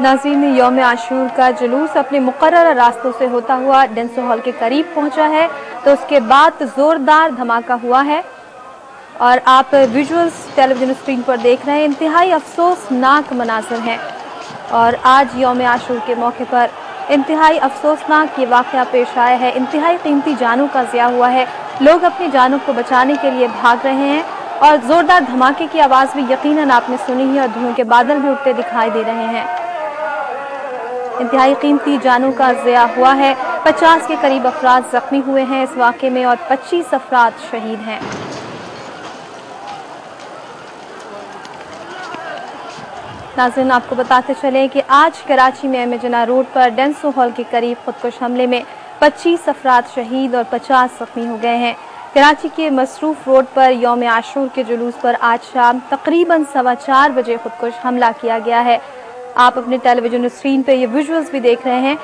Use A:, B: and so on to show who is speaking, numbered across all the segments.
A: नाज़रीन, यौम आशूर का जुलूस अपने मुकर्रर रास्तों से होता हुआ डेंसो हॉल के करीब पहुंचा है, तो उसके बाद जोरदार धमाका हुआ है और आप विजुअल्स टेलीविजन स्क्रीन पर देख रहे हैं। इंतहाई अफसोसनाक मनाज़र हैं और आज यौम आशूर के मौके पर इंतहाई अफसोसनाक ये वाक़या पेश आया है। इंतहाई कीमती जानों का ज़िया हुआ है, लोग अपनी जानों को बचाने के लिए भाग रहे हैं और ज़ोरदार धमाके की आवाज़ भी यकीनन आपने सुनी है और धुएं के बादल भी उठते दिखाई दे रहे हैं। इंतहाई कीमती जानों का ज़िया हुआ है। 50 के करीब अफराद जख्मी हुए हैं इस वाक़े में और 25 अफराद शहीद हैं। नाज़रीन, आपको बताते चलें कि आज कराची में एमए रोड पर डेंसो हॉल के करीब खुदकुश हमले में 25 अफराद शहीद और 50 जख्मी हो गए हैं। कराची के मसरूफ रोड पर यौम आशूर के जुलूस पर आज शाम तकरीबन 4:15 बजे खुदकुश हमला किया गया है। आप अपने टेलीविजन स्क्रीन पर ये विजुअल्स भी देख रहे हैं।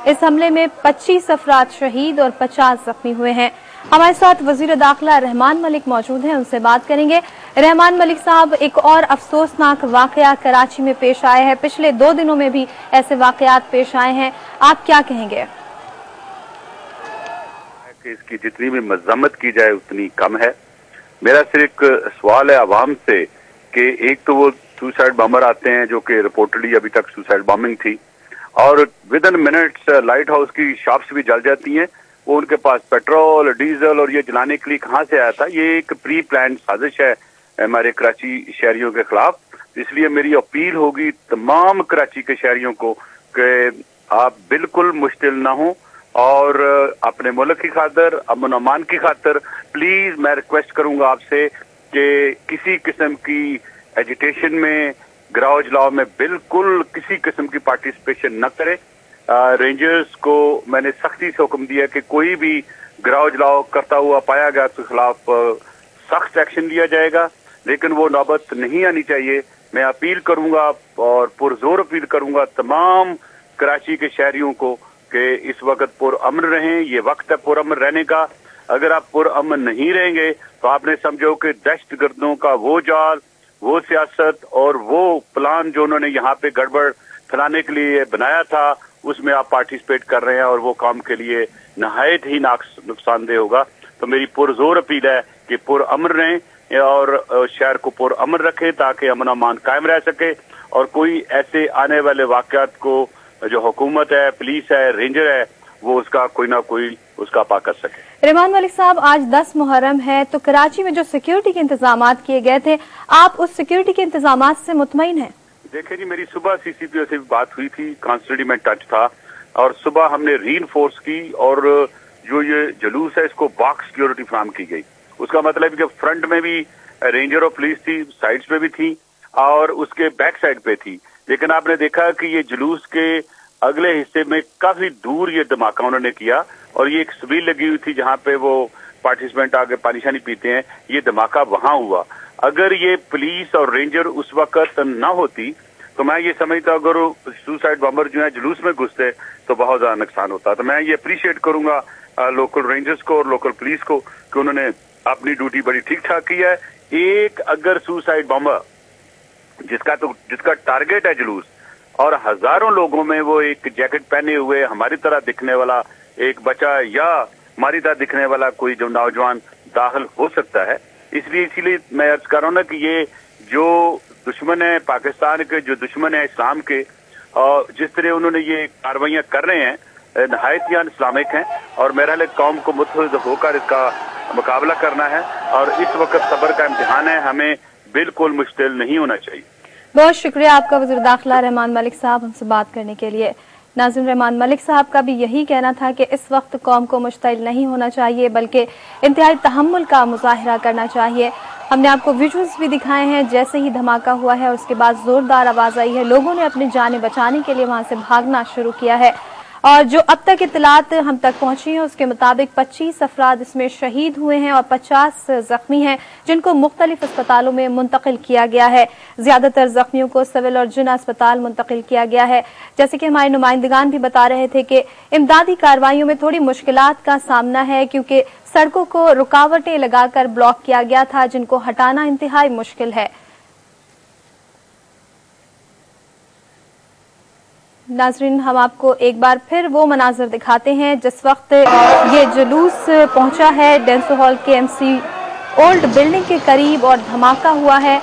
A: इस हमले में 25 अफराद शहीद और 50 जख्मी हुए हैं। हमारे साथ वजीर दाखिला रहमान मलिक मौजूद हैं, उनसे बात करेंगे। रहमान मलिक साहब, एक और अफसोसनाक वाकया कराची में पेश आया है। पिछले 2 दिनों में भी ऐसे वाकयात पेश आए हैं, आप क्या कहेंगे?
B: कि इसकी जितनी भी मजम्मत की जाए उतनी कम है। मेरा सिर्फ एक सवाल है आवाम से कि एक तो वो सुसाइड बॉम्बर आते हैं जो कि रिपोर्टली अभी तक सुसाइड बॉम्बिंग थी और with in minutes light house की शॉप्स भी जल जाती हैं। वो उनके पास पेट्रोल, डीजल और ये जलाने के लिए कहाँ से आया था? ये एक प्री प्लान साजिश है हमारे कराची शहरियों के खिलाफ। इसलिए मेरी अपील होगी तमाम कराची के शहरियों को कि आप बिल्कुल मुश्तिल ना हो और अपने मुल्क की खातिर, अमन अमान की खातिर प्लीज मैं रिक्वेस्ट करूंगा आपसे कि किसी किस्म की एजिटेशन में, गिराव जलाव में बिल्कुल किसी किस्म की पार्टिसिपेशन न करे। रेंजर्स को मैंने सख्ती से हुक्म दिया कि कोई भी गिराव जलाव करता हुआ पाया गया तो खिलाफ सख्त एक्शन लिया जाएगा, लेकिन वो नौबत नहीं आनी चाहिए। मैं अपील करूंगा और पुरजोर अपील करूंगा तमाम कराची के शहरियों को कि इस वक्त पुरअमन रहें। ये वक्त है पुरअमन रहने का। अगर आप पुरअमन नहीं रहेंगे तो आपने समझो कि दहशतगर्दों का वो जाल, वो सियासत और वो प्लान जो उन्होंने यहाँ पे गड़बड़ फैलाने के लिए बनाया था उसमें आप पार्टिसिपेट कर रहे हैं और वो काम के लिए नहायत ही नुकसानदेह होगा। तो मेरी पुरजोर अपील है कि पुरअमन रहें और शहर को पुरअमन रखें ताकि अमन अमान कायम रह सके और कोई ऐसे आने वाले वाकयात को जो हुकूमत है, पुलिस है, रेंजर है, वो उसका कोई ना कोई उसका पा कर सके।
A: रहमान मलिक साहब, आज 10 मुहर्रम है तो कराची में जो सिक्योरिटी के इंतजाम किए गए थे, आप उस सिक्योरिटी के इंतजाम से मुतमईन हैं?
B: देखिए जी, मेरी सुबह सीसीपीओ से भी बात हुई थी, कॉन्स्टेंटली में टच था और सुबह हमने रीइंफोर्स की और जो ये जुलूस है इसको बॉक्स सिक्योरिटी फराहम की गई। उसका मतलब कि फ्रंट में भी रेंजर और पुलिस थी, साइड्स पे भी थी और उसके बैक साइड पे थी। लेकिन आपने देखा कि ये जुलूस के अगले हिस्से में काफी दूर ये धमाका उन्होंने किया और ये एक सभी लगी हुई थी जहां पे वो पार्टिसिपेंट आगे पानी शानी पीते हैं, ये धमाका वहां हुआ। अगर ये पुलिस और रेंजर उस वक्त न होती तो मैं ये समझता अगर सुसाइड बॉम्बर जो है जुलूस में घुसते तो बहुत ज्यादा नुकसान होता। तो मैं ये अप्रिशिएट करूंगा लोकल रेंजर्स को और लोकल पुलिस को कि उन्होंने अपनी ड्यूटी बड़ी ठीक ठाक की है। एक अगर सुसाइड बॉम्बर जिसका टारगेट है जुलूस और हजारों लोगों में वो एक जैकेट पहने हुए हमारी तरह दिखने वाला एक बच्चा या हमारी तरह दिखने वाला कोई जो नौजवान दाखिल हो सकता है, इसीलिए मैं अर्ज कर रहा हूँ ना कि ये जो दुश्मन है पाकिस्तान के, जो दुश्मन है इस्लाम के, और जिस तरह उन्होंने ये कार्रवाइयां कर रहे हैं नहायत ही इस्लामिक हैं और मेरा कौम को मुतहद होकर इसका मुकाबला करना है और इस वक्त सब्र का इम्तिहान है, हमें बिल्कुल मुश्किल नहीं होना चाहिए।
A: बहुत शुक्रिया आपका वज़ीर दाखिला रहमान मलिक साहब हमसे बात करने के लिए। नाज़रीन, रहमान मलिक साहब का भी यही कहना था कि इस वक्त कौम को मुश्तिल नहीं होना चाहिए बल्कि इंतहाई तहम्मुल का मुजाहिरा करना चाहिए। हमने आपको विजुअल्स भी दिखाए हैं, जैसे ही धमाका हुआ है उसके बाद जोरदार आवाज़ आई है, लोगों ने अपनी जानें बचाने के लिए वहां से भागना शुरू किया है और जो अब तक इत्तलात हम तक पहुंची है उसके मुताबिक 25 अफराद इसमें शहीद हुए हैं और 50 जख्मी हैं जिनको मुख्तलिफ अस्पतालों में मुंतकिल किया गया है। ज्यादातर जख्मियों को सिविल और जिना अस्पताल मुंतकिल किया गया है। जैसे कि हमारे नुमाइंदगान भी बता रहे थे कि इमदादी कार्रवाइयों में थोड़ी मुश्किलात का सामना है क्योंकि सड़कों को रुकावटें लगाकर ब्लॉक किया गया था जिनको हटाना इंतहाई मुश्किल है। नाज़रीन, हम आपको एक बार फिर वो मनाज़र दिखाते हैं जिस वक्त ये जुलूस पहुंचा है Denso hall KMC old building के करीब और धमाका हुआ है।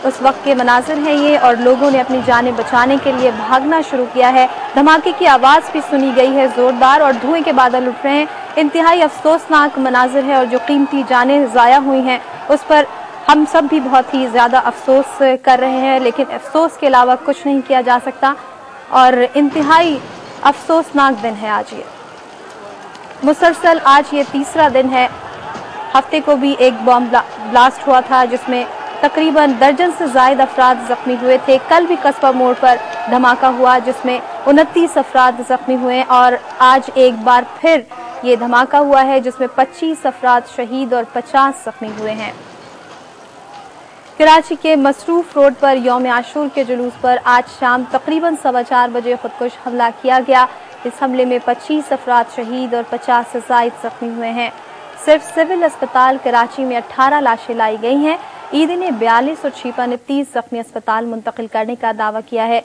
A: उस वक्त के मनाज़र हैं ये, और लोगों ने अपनी जानें बचाने के लिए भागना शुरू किया है। धमाके की आवाज़ भी सुनी गई है जोरदार, और धुएं के बादल उठ रहे हैं। इंतहाई अफसोसनाक मनाज़र है, और जो कीमती जानें ज़ाया हुई हैं उस पर हम सब भी बहुत ही ज़्यादा अफसोस कर रहे हैं, लेकिन अफसोस के अलावा कुछ नहीं किया जा सकता। और इंतहाई अफसोसनाक दिन है आज ये। मुसलसल आज ये तीसरा दिन है। हफ्ते को भी एक बॉम्ब ब्लास्ट हुआ था जिसमें तकरीबन दर्जन से ज़ायद अफराद जख्मी हुए थे। कल भी कस्बा मोड़ पर धमाका हुआ जिसमें 29 अफराद जख्मी हुए, और आज एक बार फिर ये धमाका हुआ है जिसमें 25 अफराद शहीद और 50 जख्मी हुए हैं। कराची के मसरूफ रोड पर यौम आशूर के जुलूस पर आज शाम तकरीबन 4:15 बजे खुदकुश हमला किया गया। इस हमले में 25 अफराद शहीद और 50 से ज़ायद जख्मी हुए हैं। सिर्फ सिविल अस्पताल कराची में 18 लाशें लाई गई हैं। ईदी ने 42 और छीपा ने 30 जख्मी अस्पताल मुंतकिल करने का दावा किया है।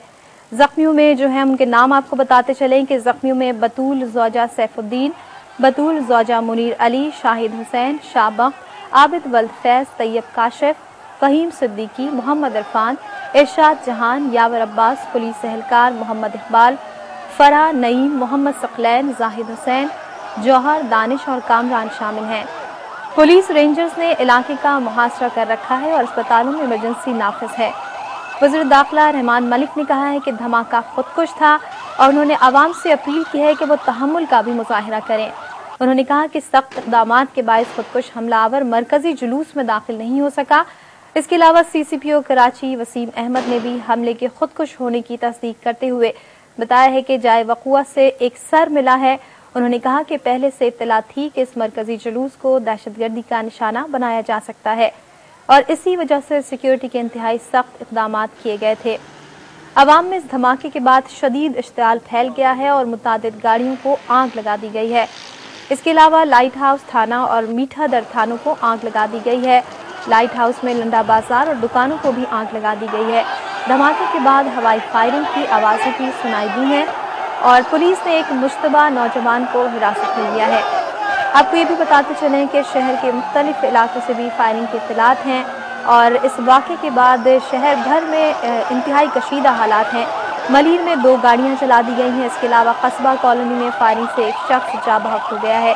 A: जख्मियों में जो है उनके नाम आपको बताते चलें कि जख्मियों में बतूल ज़ौजा सैफुद्दीन, बतूल ज़ौजा मुनीर अली, शाहिद हुसैन, शाबख, आबिद वल्द फैज, तैयब काशिफ, फहीम सिद्दीकी, मोहम्मद इरफान, इरशाद जहान, यावर अब्बास, पुलिस एहलकार मोहम्मद इकबाल, फरा नईम, मोहम्मद सकलैन, जाहिद हुसैन, जौहर, दानिश और कामरान शामिल हैं। पुलिस रेंजर्स ने इलाके का मुहासरा कर रखा है और अस्पतालों में इमरजेंसी नाफिज है। वज़ीर दाखिला रहमान मलिक ने कहा है कि धमाका खुदकुश था, और उन्होंने आवाम से अपील की है कि वो तहम्मुल का भी मुजाहिरा करें। उन्होंने कहा कि सख्त इक़दामात के बायस खुदकुश हमलावर मरकजी जुलूस में दाखिल नहीं हो सका। इसके अलावा CCPO कराची वसीम अहमद ने भी हमले के खुदकुश होने की तस्दीक करते हुए बताया है कि जाए वक़ुआ से एक सर मिला है। उन्होंने कहा कि पहले से इत्तला थी कि इस मरकजी जुलूस को दहशतगर्दी का निशाना बनाया जा सकता है, और इसी वजह से सिक्योरिटी के इंतहाई सख्त इक़दामात किए गए थे। अवाम में इस धमाके के बाद शदीद इश्तियाल फैल गया है और मुतादिद गाड़ियों को आग लगा दी गई है। इसके अलावा लाइट हाउस थाना और मीठा दर थानों को आग लगा दी गई है। लाइट हाउस में लंडा बाजार और दुकानों को भी आग लगा दी गई है। धमाके के बाद हवाई फायरिंग की आवाज़ें भी सुनाई दी हैं, और पुलिस ने एक मुश्तबा नौजवान को हिरासत में लिया है। आपको ये भी बताते चलें कि शहर के मुख्तलिफ इलाकों से भी फायरिंग के इत्तलात हैं, और इस वाक़े के बाद शहर भर में इंतहाई कशीदा हालात हैं। मलीर में 2 गाड़ियाँ चला दी गई हैं। इसके अलावा कस्बा कॉलोनी में फायरिंग से एक शख्स जा बहक हो गया है।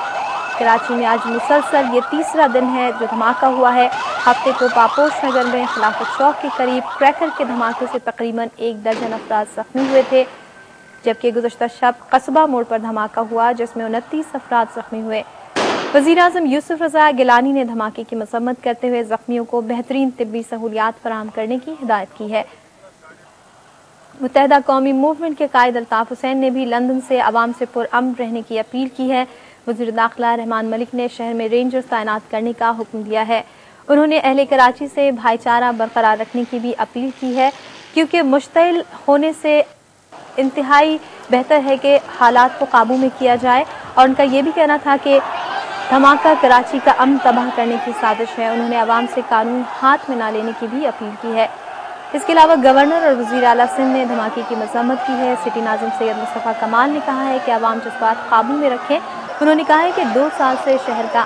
A: कराची में आज मुसलसल ये तीसरा दिन है जो धमाका हुआ है। हफ्ते को पापोश नगर में खिलाफत चौक के करीब क्रैकर के धमाके से तकरीबन 1 दर्जन अफराद जख्मी हुए थे, जबकि गुज़श्ता शब कस्बा मोड़ पर धमाका हुआ जिसमें 29 अफराद जख्मी हुए। वज़ीर-ए-आज़म यूसुफ रज़ा गिलानी ने धमाके की मसम्मत करते हुए जख्मियों को बेहतरीन तिब्बी सहूलियात फराहम करने की हिदायत की है। मुत्तहिदा कौमी मूवमेंट के कायद अल्ताफ हुसैन ने भी लंदन से आवाम से पुरअमन रहने की अपील की है। वज़ीर दाखिला रहमान मलिक ने शहर में रेंजर्स तैनात करने का हुक्म दिया है। उन्होंने अहले कराची से भाईचारा बरकरार रखने की भी अपील की है, क्योंकि मुश्तिल होने से इंतहाई बेहतर है कि हालात को काबू में किया जाए। और उनका ये भी कहना था कि धमाका कराची का अमन तबाह करने की साजिश है। उन्होंने आवाम से कानून हाथ में ना लेने की भी अपील की है। इसके अलावा गवर्नर और वज़ीर आला सिंध ने धमाके की मज़म्मत की है। सिटी नाज़िम सैयद मुस्तफ़ा कमाल ने कहा है कि आवाम जज्बात काबू में रखें। उन्होंने कहा है कि 2 साल से शहर का